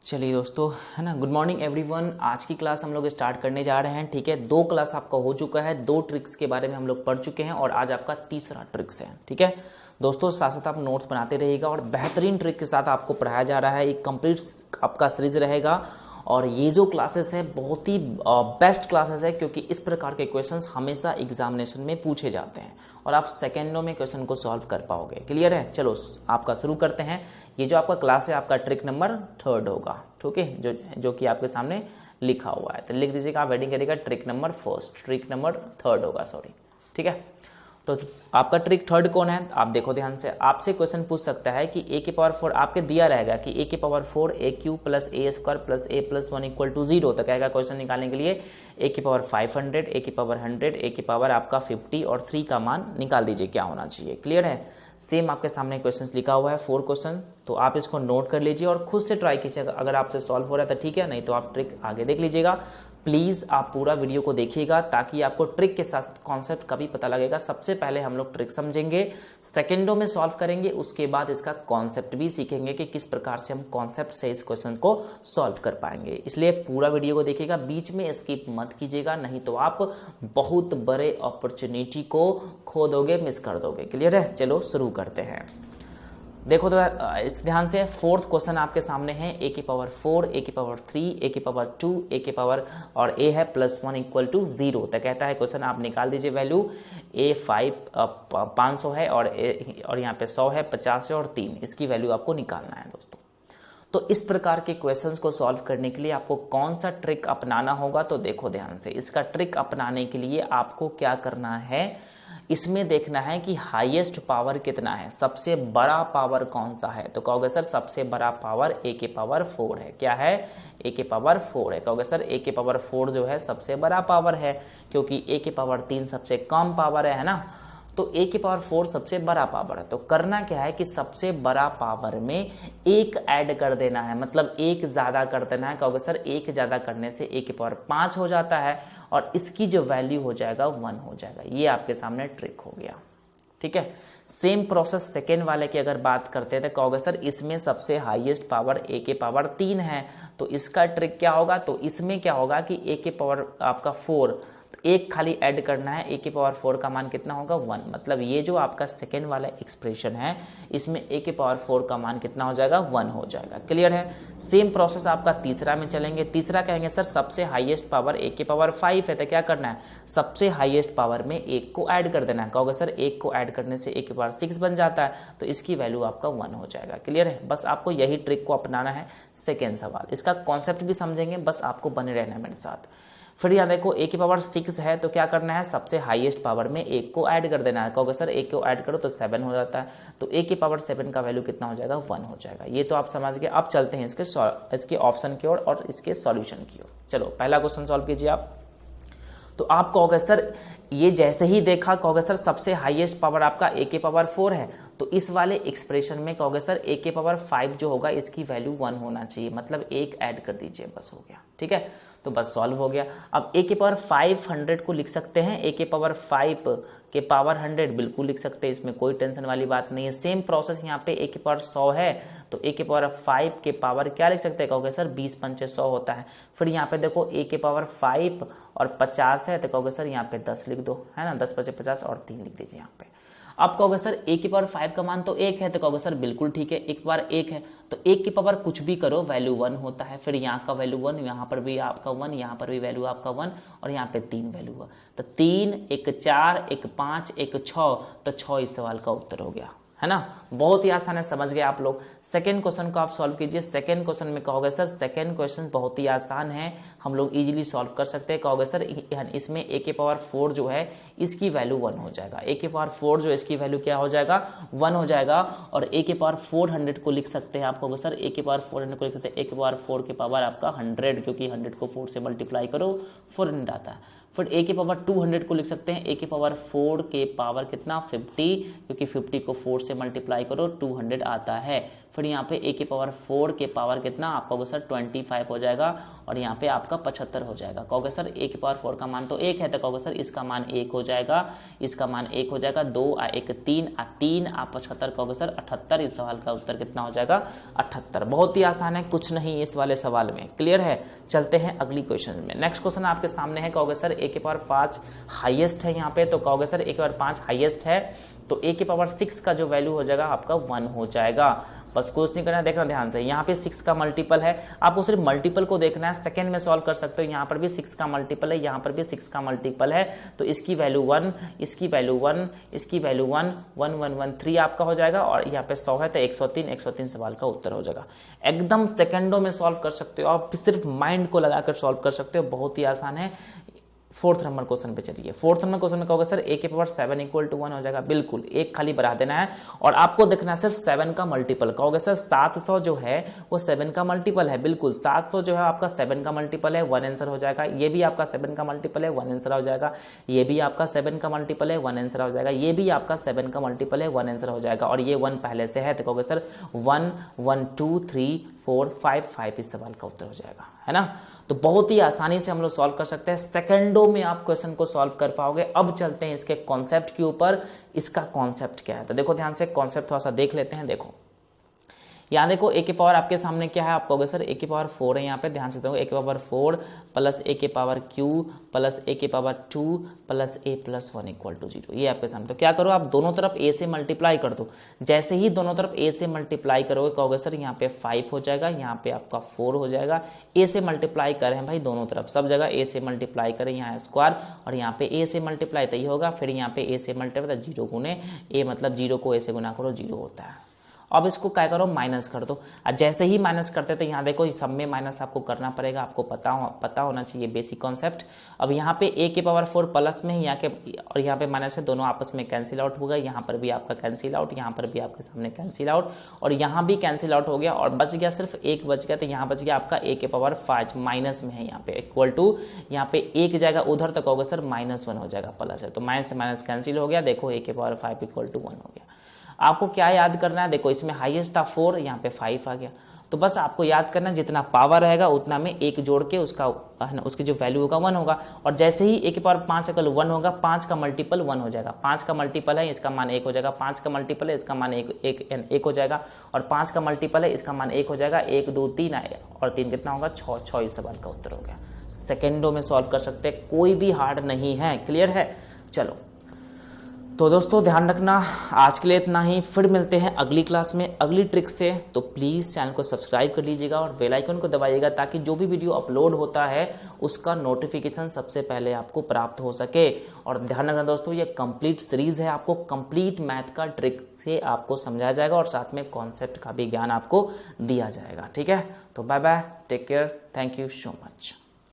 चलिए दोस्तों, है ना। Good morning everyone. आज की क्लास हम लोग स्टार्ट करने जा रहे हैं। ठीक है, 2 क्लास आपका हो चुका है, 2 ट्रिक्स के बारे में हम लोग पढ़ चुके हैं और आज आपका तीसरा ट्रिक्स है। ठीक है दोस्तों, साथ साथ आप नोट्स बनाते रहिएगा और बेहतरीन ट्रिक के साथ आपको पढ़ाया जा रहा है। एक कंप्लीट आपका सीरीज रहेगा और ये जो क्लासेस है बहुत ही बेस्ट क्लासेस है, क्योंकि इस प्रकार के क्वेश्चंस हमेशा एग्जामिनेशन में पूछे जाते हैं और आप सेकेंडों में क्वेश्चन को सॉल्व कर पाओगे। क्लियर है? चलो आपका शुरू करते हैं। ये जो आपका क्लास है आपका ट्रिक नंबर 3 होगा। ठीक है, जो कि आपके सामने लिखा हुआ है, तो लिख दीजिएगा, आप वेडिंग करिएगा। ट्रिक नंबर 1, ट्रिक नंबर 3 होगा, सॉरी। ठीक है, तो आपका ट्रिक 3 कौन है? आप देखो ध्यान से। आपसे क्वेश्चन पूछ सकता है कि a की पावर 4 आपके दिया रहेगा कि a की power 4 a³ plus a square plus a plus 1 equal to 0। तो कहेगा क्वेश्चन निकालने के लिए a की पावर 500, a की पावर 100, a की पावर आपका 50 और 3 का मान निकाल दीजिए क्या होना चाहिए। क्लियर है? सेम आपके सामने क्वेश्चन लिखा हुआ है, 4 क्वेश्चन। तो आप इसको नोट कर लीजिए और खुद से ट्राई कीजिएगा। अगर आपसे सॉल्व हो रहा है तो ठीक है, नहीं तो आप ट्रिक आगे देख लीजिएगा। प्लीज़ आप पूरा वीडियो को देखिएगा ताकि आपको ट्रिक के साथ कॉन्सेप्ट का भी पता लगेगा। सबसे पहले हम लोग ट्रिक समझेंगे, सेकेंडों में सॉल्व करेंगे, उसके बाद इसका कॉन्सेप्ट भी सीखेंगे कि किस प्रकार से हम कॉन्सेप्ट से इस क्वेश्चन को सॉल्व कर पाएंगे। इसलिए पूरा वीडियो को देखिएगा, बीच में स्किप मत कीजिएगा, नहीं तो आप बहुत बड़े अपॉर्चुनिटी को खो दोगे, मिस कर दोगे। क्लियर है? चलो शुरू करते हैं। देखो तो इस ध्यान से, 4th क्वेश्चन आपके सामने है। a की पावर 4, a की पावर 3, a की पावर 2, a की पावर और a है प्लस 1 इक्वल टू 0। तो कहता है क्वेश्चन आप निकाल दीजिए वैल्यू। a 500 है और यहाँ पे 100 है, 50 है और 3, इसकी वैल्यू आपको निकालना है दोस्तों। तो इस प्रकार के क्वेश्चंस को सॉल्व करने के लिए आपको कौन सा ट्रिक अपनाना होगा? तो देखो ध्यान से, इसका ट्रिक अपनाने के लिए आपको क्या करना है, इसमें देखना है कि हाईएस्ट पावर कितना है, सबसे बड़ा पावर कौन सा है। तो कहोगे सर सबसे बड़ा पावर a के पावर 4 है। क्या है? a के पावर 4 है। कहोगे सर a के पावर 4 जो है सबसे बड़ा पावर है, क्योंकि a के पावर 3 सबसे कम पावर है ना। तो a की पावर 4 सबसे बड़ा पावर है। तो करना क्या है कि सबसे बड़ा पावर में 1 ऐड कर देना है, मतलब 1 ज़्यादा कर देना है। कहोगे सर 1 ज़्यादा करने से a की पावर 5 हो जाता है और इसकी जो वैल्यू हो जाएगा 1 हो जाएगा। ये आपके सामने ट्रिक हो गया। ठीक है, सेम प्रोसेस सेकेंड वाले की अगर बात करते हैं तो कहोगे सर इसमें सबसे हाईएस्ट पावर a के पावर 3 है। तो इसका ट्रिक क्या होगा? तो इसमें क्या होगा कि a के पावर आपका 4, एक खाली ऐड करना है। a की पावर 4 का मान कितना होगा? 1। मतलब ये जो आपका सेकेंड वाला एक्सप्रेशन है, इसमें a की पावर 4 का मान कितना हो जाएगा? 1 हो जाएगा। क्लियर है? सेम प्रोसेस आपका तीसरा में चलेंगे। तीसरा कहेंगे सर सबसे हाईएस्ट पावर a की पावर 5 है, तो क्या करना है? सबसे हाईएस्ट पावर में 1 को ऐड कर देना है। कहोगे सर 1 को ऐड करने से a की पावर 6 बन जाता है, तो इसकी वैल्यू आपका 1 हो जाएगा। क्लियर है? बस आपको यही ट्रिक को अपनाना है। सेकेंड सवाल, इसका कॉन्सेप्ट भी समझेंगे, बस आपको बने रहना मेरे साथ। फिर यहाँ देखो a की पावर 6 है, तो क्या करना है? सबसे हाईएस्ट पावर में 1 को ऐड कर देना है। कहोगे सर 1 को ऐड करो तो 7 हो जाता है, तो a की पावर 7 का वैल्यू कितना हो जाएगा? 1 हो जाएगा। ये तो आप समझ गए। अब चलते हैं इसके ऑप्शन की ओर और इसके सॉल्यूशन की ओर। चलो पहला क्वेश्चन सॉल्व कीजिए आप। तो आप कहोगे सर ये जैसे ही देखा, कहोगे सर सबसे हाईएस्ट पावर आपका a के पावर 4 है, तो इस वाले एक्सप्रेशन में कहोगे सर a के पावर 5 जो होगा इसकी वैल्यू 1 होना चाहिए, मतलब 1 ऐड कर दीजिए, बस हो गया। ठीक है, तो बस सॉल्व हो गया। अब a के पावर 500 को लिख सकते हैं, a के पावर 5 के पावर 100 बिल्कुल लिख सकते हैं, इसमें कोई टेंशन वाली बात नहीं है। सेम प्रोसेस यहाँ पे a के पावर 100 है, तो a के पावर 5 के पावर क्या लिख सकते हैं? कहोगे सर 20 पंचे 100 होता है। फिर यहाँ पे देखो a के पावर 5 और 50 है, तो कहोगे सर यहाँ पे 10 लिख दो, है ना, 10 पचे 50 और 3 लिख दीजिए यहाँ पे। अब कहोगे सर a की पावर 5 का मान तो 1 है, तो कहोगे सर बिल्कुल ठीक है, एक बार 1 है तो 1 की पावर कुछ भी करो वैल्यू 1 होता है। फिर यहाँ का वैल्यू 1, यहाँ पर भी आपका 1, यहाँ पर भी वैल्यू आपका 1 और यहाँ पे 3 वैल्यू हुआ, तो 3, 1 4, 1 5, 1 6, तो 6 इस सवाल का उत्तर हो गया, है ना। बहुत ही आसान है, समझ गए आप लोग। सेकेंड क्वेश्चन को आप सॉल्व कीजिए। सेकेंड क्वेश्चन में कहोगे सर सेकेंड क्वेश्चन बहुत ही आसान है, हम लोग इजीली सॉल्व कर सकते हैं। कहोगे सर इसमें a के पावर 4 जो है इसकी वैल्यू 1 हो जाएगा। a के पावर 4 जो है इसकी वैल्यू क्या हो जाएगा? 1 हो जाएगा। और a के पावर 400 को लिख सकते हैं। आप कहोगे सर a के पावर 400 को लिख सकते हैं, a के पावर 4 के पावर आपका 100, क्योंकि 100 को 4 से मल्टीप्लाई करो 400 आता है। फिर a के पावर 200 को लिख सकते हैं a के पावर 4 के पावर कितना 50, क्योंकि 50 को 4 से मल्टीप्लाई करो 200 आता है। फिर यहाँ पे a के पावर 4 के पावर कितना आप कहोगे सर 25 हो जाएगा, और यहाँ पे आपका 75 हो जाएगा। कहोगे सर a के पावर 4 का मान तो 1 है, तो कहोगे सर इसका मान 1 हो जाएगा, इसका मान 1 हो जाएगा, 2 आ 1 3 आ 3 आ 75, कहोगे सर 78। इस सवाल का उत्तर कितना हो जाएगा 78। बहुत ही आसान है, कुछ नहीं इस वाले सवाल में। क्लियर है? चलते हैं अगली क्वेश्चन में। नेक्स्ट क्वेश्चन आपके सामने है, कहोगे सर a के पावर 5 हाईएस्ट है यहाँ पे, तो कहोगे सर a के पावर 5 हाईएस्ट है, तो a के पावर 6 का जो वैल्यू हो जाएगा आपका 1 हो जाएगा। बस कुछ नहीं करना है, देखना ध्यान से। यहाँ पे 6 का मल्टीपल है, आपको सिर्फ मल्टीपल को देखना है, सेकंड में सॉल्व कर सकते हो। यहाँ पर भी 6 का मल्टीपल है, यहाँ पर भी 6 का मल्टीपल है, तो इसकी वैल्यू 1, इसकी वैल्यू 1, इसकी वैल्यू 1, 1 1 1 3 आपका हो जाएगा, और यहाँ पे 100 है तो 103, 103 सवाल का उत्तर हो जाएगा। एकदम सेकंडों में सॉल्व कर सकते हो, आप सिर्फ माइंड को लगाकर सॉल्व कर सकते हो, बहुत ही आसान है। फोर्थ नंबर क्वेश्चन पे चलिए। फोर्थ नंबर क्वेश्चन में कहोगे सर a के पावर 7 = 1 हो जाएगा। बिल्कुल, एक खाली बढ़ा देना है और आपको देखना है सिर्फ 7 का मल्टीपल। कहोगे सर 700 जो है वो 7 का मल्टीपल है। बिल्कुल, 700 जो है आपका 7 का मल्टीपल है, 1 आंसर हो जाएगा। ये भी आपका 7 का मल्टीपल है, 1 आंसर हो जाएगा। ये भी आपका 7 का मल्टीपल है, 1 आंसर हो जाएगा। ये भी आपका 7 का मल्टीपल है, 1 आंसर हो जाएगा। और ये 1 पहले से है, तो कहोगे सर 1 1 2 3 4 5 5 इस सवाल का उत्तर हो जाएगा, है ना। तो बहुत ही आसानी से हम लोग सॉल्व कर सकते हैं, सेकंडों में आप क्वेश्चन को सॉल्व कर पाओगे। अब चलते हैं इसके कॉन्सेप्ट के ऊपर। इसका कॉन्सेप्ट क्या है, तो देखो ध्यान से, कॉन्सेप्ट थोड़ा सा देख लेते हैं। देखो यहाँ देखो a के पावर आपके सामने क्या है, आप कहोगे सर a के पावर 4 है। यहाँ पे ध्यान से देखो, a के पावर 4 प्लस a के पावर q प्लस a के पावर 2 प्लस a प्लस 1 = 0, ये आपके सामने। तो क्या करो, आप दोनों तरफ a से मल्टीप्लाई कर दो। जैसे ही दोनों तरफ a से मल्टीप्लाई करोगे, कहोगे सर यहाँ पे 5 हो जाएगा, यहाँ पे आपका 4 हो जाएगा। a से मल्टीप्लाई करें भाई दोनों तरफ, सब जगह a से मल्टीप्लाई करें, यहाँ स्क्वायर, और यहाँ पे a से मल्टीप्लाई तो ये होगा, फिर यहाँ पे a से मल्टीप्लाई 0 गुने a, मतलब 0 को a से गुना करो 0 होता है। अब इसको क्या करो, माइनस कर दो। और जैसे ही माइनस करते तो यहाँ देखो सब में माइनस आपको करना पड़ेगा, आपको पता होना चाहिए बेसिक कॉन्सेप्ट। अब यहाँ पे a के पावर 4 प्लस में यहाँ के और यहाँ पे माइनस है, दोनों आपस में कैंसिल आउट होगा। यहाँ पर भी आपका कैंसिल आउट, यहाँ पर भी आपके सामने कैंसिल आउट, और यहाँ भी कैंसिल आउट हो गया, और बच गया सिर्फ एक बच गया। तो यहाँ बच गया आपका a के पावर 5 माइनस में है, यहाँ पे इक्वल टू, यहाँ पे एक जाएगा उधर, तक होगा सर -1 हो जाएगा, प्लस है तो माइनस से माइनस कैंसिल हो गया। देखो a के पावर 5 = 1 हो गया। आपको क्या याद करना है, देखो इसमें हाईएस्ट था 4, यहाँ पे 5 आ गया। तो बस आपको याद करना, जितना पावर रहेगा उतना में एक जोड़ के उसका उसकी जो वैल्यू होगा 1 होगा। और जैसे ही a के पावर 5 अगर 1 होगा, 5 का मल्टीपल 1 हो जाएगा। 5 का मल्टीपल है, इसका मान 1 हो जाएगा। 5 का मल्टीपल है, इसका मान 1 हो जाएगा। और 5 का मल्टीपल है, इसका मान 1 हो जाएगा। 1 2 3 आए, और 3 कितना होगा 6 6 इस सवाल का उत्तर हो गया। सेकेंडों में सॉल्व कर सकते हैं, कोई भी हार्ड नहीं है। क्लियर है? चलो तो दोस्तों ध्यान रखना, आज के लिए इतना ही। फिर मिलते हैं अगली क्लास में अगली ट्रिक से। तो प्लीज़ चैनल को सब्सक्राइब कर लीजिएगा और बेल आइकन को दबाइएगा, ताकि जो भी वीडियो अपलोड होता है उसका नोटिफिकेशन सबसे पहले आपको प्राप्त हो सके। और ध्यान रखना दोस्तों, ये कंप्लीट सीरीज है, आपको कंप्लीट मैथ का ट्रिक से आपको समझाया जाएगा, और साथ में कॉन्सेप्ट का भी ज्ञान आपको दिया जाएगा। ठीक है, तो bye bye, take care, thank you so much.